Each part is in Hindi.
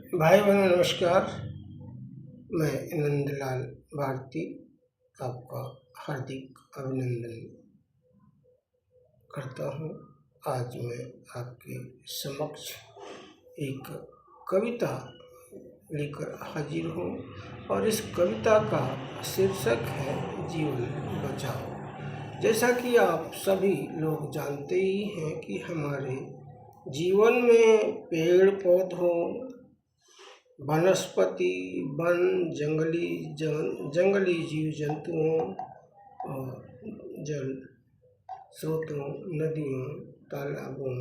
भाई बहनों नमस्कार। मैं नंदलाल भारती आपका हार्दिक अभिनंदन करता हूँ। आज मैं आपके समक्ष एक कविता लेकर हाजिर हूँ और इस कविता का शीर्षक है जीवन बचाओ। जैसा कि आप सभी लोग जानते ही हैं कि हमारे जीवन में पेड़ पौधों, वनस्पति, वन, जंगली जीव जंतुओं और जल स्रोतों, नदियों, तालाबों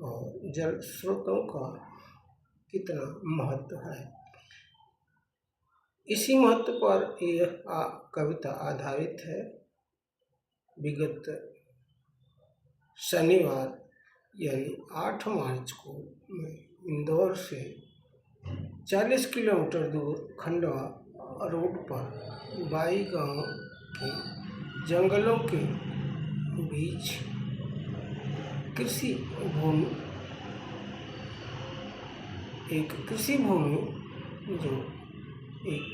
और जल स्रोतों का कितना महत्व है। इसी महत्व पर यह कविता आधारित है। विगत शनिवार यानी 8 मार्च को मैं इंदौर से 40 किलोमीटर दूर खंडवा रोड पर बाई गांव के जंगलों के बीच एक कृषि भूमि जो एक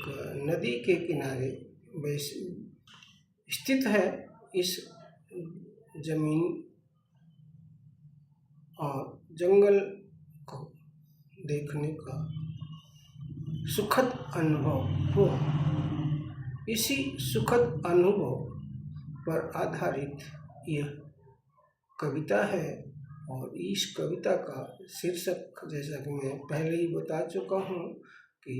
नदी के किनारे स्थित है, इस जमीन और जंगल को देखने का सुखद अनुभव हुआ। इसी सुखद अनुभव पर आधारित यह कविता है और इस कविता का शीर्षक जैसा कि मैं पहले ही बता चुका हूँ कि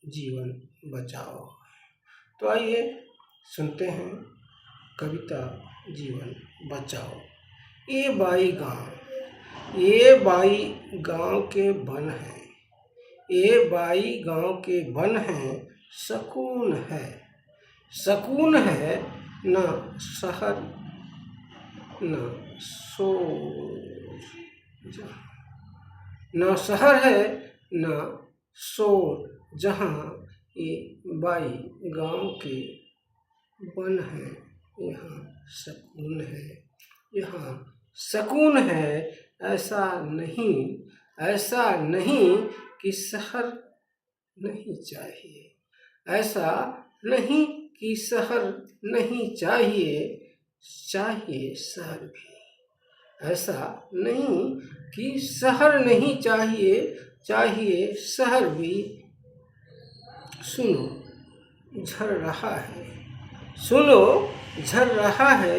जीवन बचाओ। तो आइए सुनते हैं कविता जीवन बचाओ। ये बाई गांव के वन है, ये बाई गांव के वन है, सकून है न शहर न शोर, न शहर है न शोर, जहाँ ये बाई गांव के वन है यहाँ सकून है। ऐसा नहीं कि शहर नहीं चाहिए, ऐसा नहीं कि शहर नहीं चाहिए शहर भी। ऐसा नहीं कि शहर नहीं चाहिए शहर भी। सुनो झर रहा है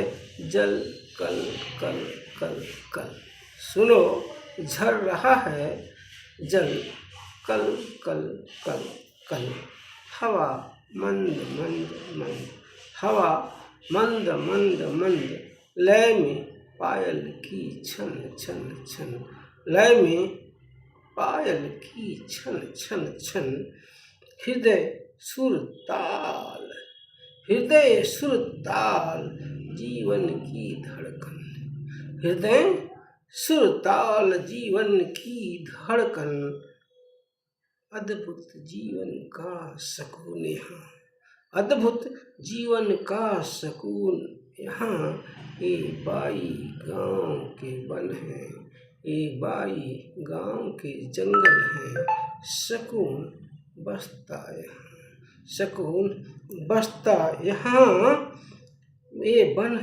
जल कल कल कल कल। सुनो झर रहा है जल कल कल कल कल। हवा मंद मंद लय में पायल की छन छन छन, लय में पायल की छन छन छन। हृदय सुर ताल जीवन की धड़कन, हृदय सुर ताल जीवन की धड़कन। अद्भुत जीवन का सकून यहाँ, अद्भुत जीवन का सकून यहाँ। ये बाई गांव के वन है, ये बाई गांव के जंगल है, सकून बसता यहाँ। ये वन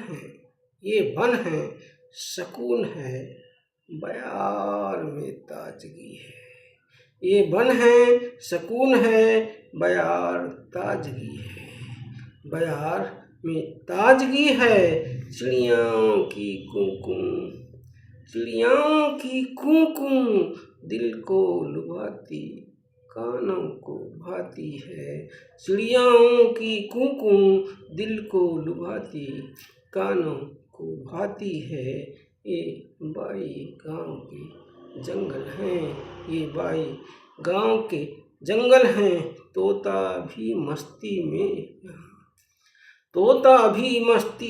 है सकून है, बयार में ताजगी है। ये वन है सकून है, बयार ताजगी है, बयार में ताजगी है। चिड़ियाओं की कूकू दिल को लुभाती, कानों को भाती है। चिड़ियाओं की कूकू दिल को लुभाती, कानों को भाती है। ये बाई गांव के जंगल हैं, ये बाई गांव के जंगल हैं। तोता भी मस्ती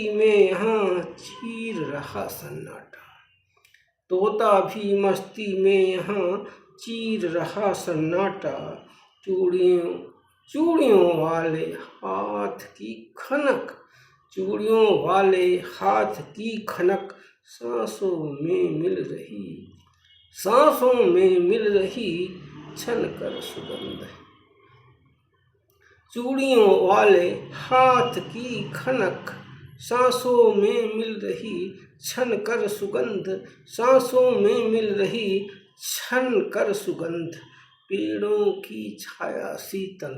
में यहाँ चीर रहा सन्नाटा, तोता भी मस्ती में यहाँ चीर रहा सन्नाटा। चूड़ियों वाले हाथ की खनक, चूड़ियों वाले हाथ की खनक सांसों में मिल रही छन कर सुगंध। चूड़ियों वाले हाथ की खनक सांसों में मिल रही छन कर सुगंध, सांसों में मिल रही छन कर सुगंध। पेड़ों की छाया शीतल,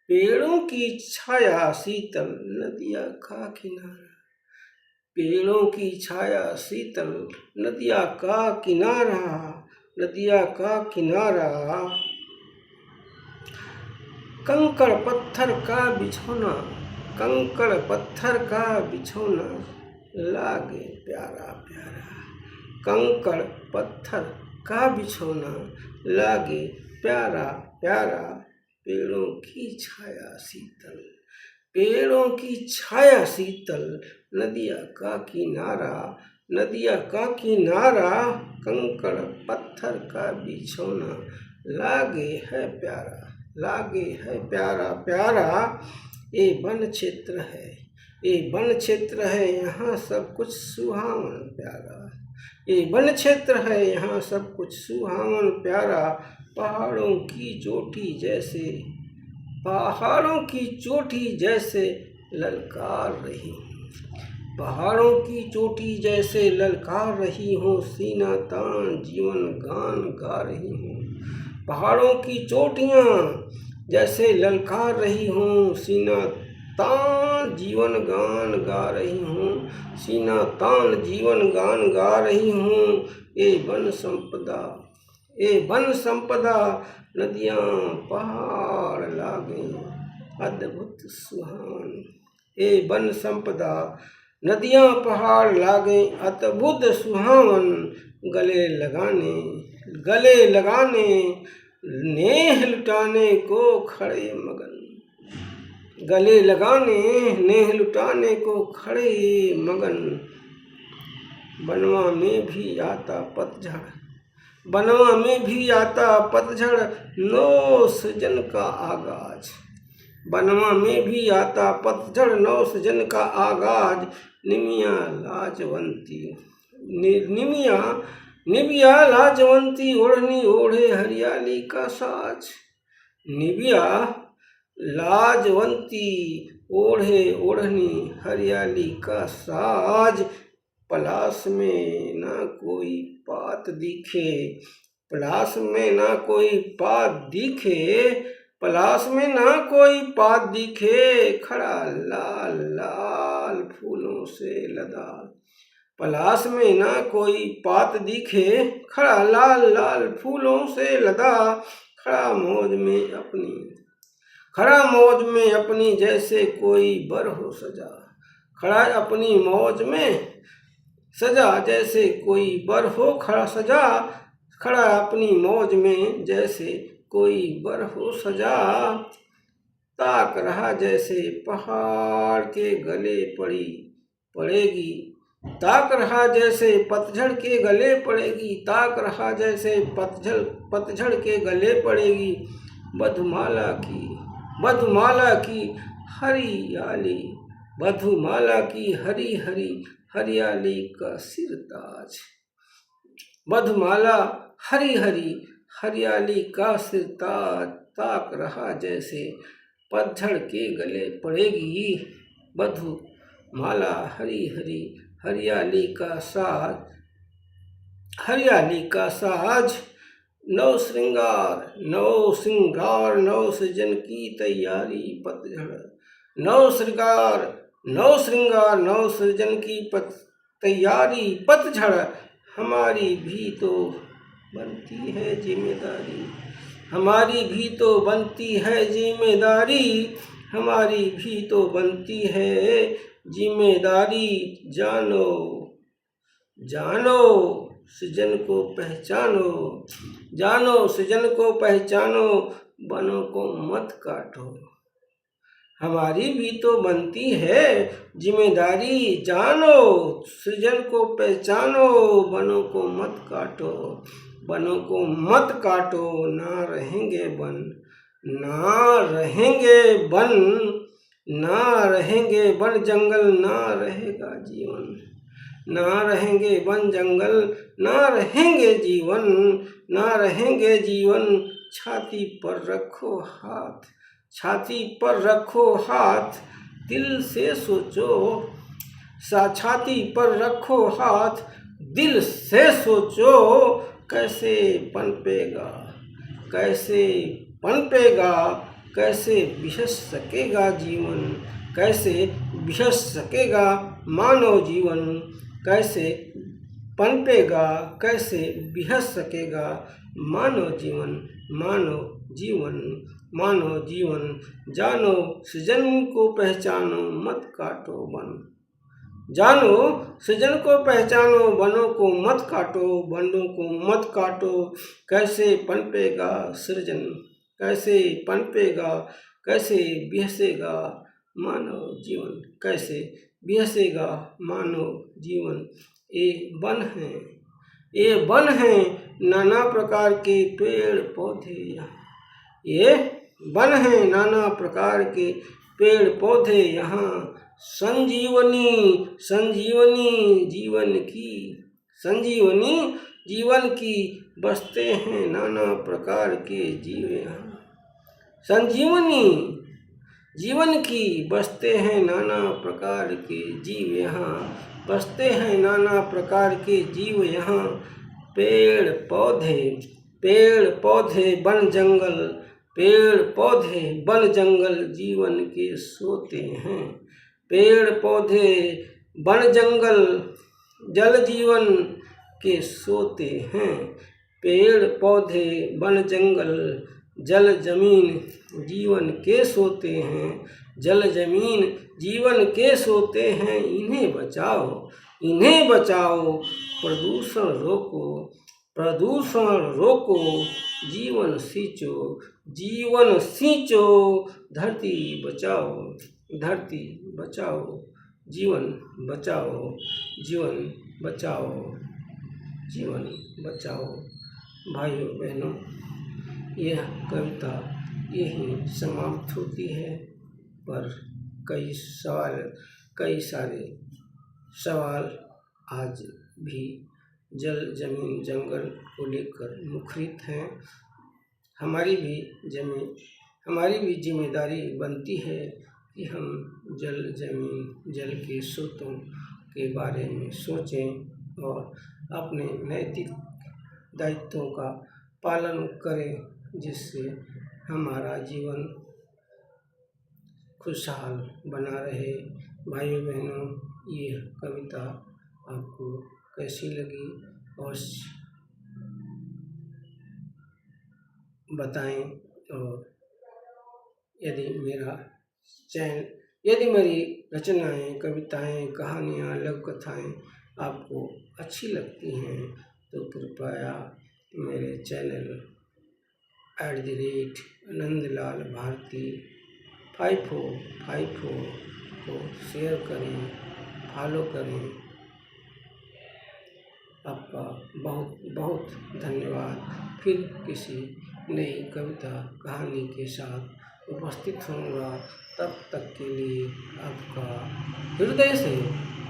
पेड़ों की छाया शीतल, नदिया का किनारा, पेड़ों की छाया शीतल, नदिया का किनारा, नदिया का किनारा। कंकड़ पत्थर का बिछौना, कंकड़ पत्थर का बिछौना, लागे प्यारा प्यारा, कंकड़ पत्थर का बिछौना, लागे प्यारा प्यारा। पेड़ों की छाया शीतल, पेड़ों की छाया शीतल, नदिया का किनारा, नदिया का किनारा। कंकड़ पत्थर का बिछौना, लागे है प्यारा, लागे है प्यारा प्यारा। ये वन क्षेत्र है, ये वन क्षेत्र है, यहाँ सब कुछ सुहावन प्यारा, ये वन क्षेत्र है, यहाँ सब कुछ सुहावन प्यारा। पहाड़ों की चोटी जैसे, पहाड़ों की चोटी जैसे ललकार रही, पहाड़ों की चोटी जैसे ललकार रही हूँ, सीना तान जीवन गान गा रही हूँ। पहाड़ों की चोटियाँ जैसे ललकार रही हूँ, सीना तान जीवन गान गा रही हूँ, सीना तान जीवन गान गा रही हूँ। ये वन संपदा, ये वन संपदा, नदियाँ पहाड़ लागे अद्भुत सुहावन। ये वन संपदा, नदियाँ पहाड़ लागे अद्भुत सुहावन। गले लगाने, गले लगाने, नेह लुटाने को खड़े मगन, गले लगाने नेह लुटाने को खड़े मगन। बनवा में भी आता पतझड़, बनवा में भी आता पतझड़, नौ सृजन का आगाज, बनवा में भी आता पतझड़, नौ सृजन का आगाज। निमिया लाजवंती, निमिया निबिया लाजवंती, ओढ़नी ओढ़े हरियाली का साज, निबिया लाजवंती, ओढ़े ओढ़नी हरियाली का साज। पलास में ना कोई पात दिखे, पलास में ना कोई पात दिखे, पलास में ना कोई पात दिखे, खड़ा लाल लाल फूलों से लदा। पलास में ना कोई पात दिखे, खड़ा लाल लाल फूलों से लदा। खड़ा मौज में अपनी, खड़ा मौज में अपनी, जैसे कोई बर हो सजा, खड़ा अपनी मौज में सजा, जैसे कोई बर हो खड़ा सजा, खड़ा अपनी मौज में जैसे कोई बर हो सजा। ताक रहा जैसे पहाड़ के गले पड़ी पड़ेगी, ताक रहा जैसे पतझड़ के गले पड़ेगी, ताक रहा जैसे पतझड़ के गले पड़ेगी। मधुमाला की, मधुमाला की हरियाली, मधुमाला की हरी हरी हरियाली का सिरताज, मधुमाला हरी हरी हरियाली का सिरताज। ताक रहा जैसे पतझड़ के गले पड़ेगी, मधुमाला हरी हरी हरियाली का साज, हरियाली का साज। नौ श्रृंगार, नौ श्रृंगार, नौ सृजन की तैयारी पतझड़, नौ श्रृंगार, नौ श्रृंगार, नौ सृजन की तैयारी पतझड़। हमारी भी तो बनती है जिम्मेदारी, हमारी भी तो बनती है जिम्मेदारी, हमारी भी तो बनती है जिम्मेदारी। जानो जानो सृजन को पहचानो, जानो सृजन को पहचानो, वनों को मत काटो, हमारी भी तो बनती है जिम्मेदारी। जानो सृजन को पहचानो, वनों को मत काटो, वनों को मत काटो। ना रहेंगे वन, ना रहेंगे वन, ना रहेंगे वन जंगल, ना रहेगा जीवन, ना रहेंगे वन जंगल, ना रहेंगे जीवन, ना रहेंगे जीवन। छाती पर रखो हाथ, छाती पर रखो हाथ, दिल से सोचो। छाती पर रखो हाथ, दिल से सोचो। कैसे पनपेगा, कैसे पनपेगा, कैसे बिहस सकेगा जीवन, कैसे बिहस सकेगा मानव जीवन। कैसे पनपेगा, कैसे बिहस सकेगा मानव जीवन, मानव जीवन, मानव जीवन। जानो सृजन को पहचानो, मत काटो वन। जानो सृजन को पहचानो, वनों को मत काटो, वनों को मत काटो। कैसे पनपेगा सृजन, कैसे पनपेगा, कैसे बिहसेगा मानव जीवन, कैसे बिहसेगा मानव जीवन। ये वन है, ये वन है, नाना प्रकार के पेड़ पौधे। ये वन है, नाना प्रकार के पेड़ पौधे यहाँ। संजीवनी, संजीवनी जीवन की, संजीवनी जीवन की, बसते हैं नाना प्रकार के जीव यहाँ। संजीवनी जीवन की, बसते हैं नाना प्रकार के जीव यहाँ, बसते हैं नाना प्रकार के जीव यहाँ। पेड़ पौधे, पेड़ पौधे वन जंगल, पेड़ पौधे वन जंगल जीवन के सोते हैं। पेड़ पौधे वन जंगल जल जीवन के सोते हैं। पेड़ पौधे वन जंगल जल जमीन जीवन के सोते हैं, जल जमीन जीवन के सोते हैं। इन्हें बचाओ, इन्हें बचाओ, प्रदूषण रोको, प्रदूषण रोको, जीवन सींचो, जीवन सींचो। धरती बचाओ, धरती बचाओ, जीवन बचाओ, जीवन बचाओ, जीवन बचाओ। भाइयों बहनों, यह कविता यही समाप्त होती है, पर कई सारे सवाल आज भी जल जमीन जंगल को लेकर मुखरित हैं। हमारी भी जिम्मेदारी बनती है कि हम जल जमीन जल के स्रोतों के बारे में सोचें और अपने नैतिक दायित्वों का पालन करें, जिससे हमारा जीवन खुशहाल बना रहे। भाइयों बहनों, ये कविता आपको कैसी लगी और बताएं। और यदि मेरी रचनाएं, कविताएं, कहानियाँ, लघु कथाएं आपको अच्छी लगती हैं तो कृपया मेरे चैनल @नंदलाल भारती 5454 को शेयर करें, फॉलो करें। आपका बहुत बहुत धन्यवाद। फिर किसी नई कविता कहानी के साथ उपस्थित होऊंगा। तब तक के लिए आपका हृदय से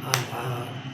आभार।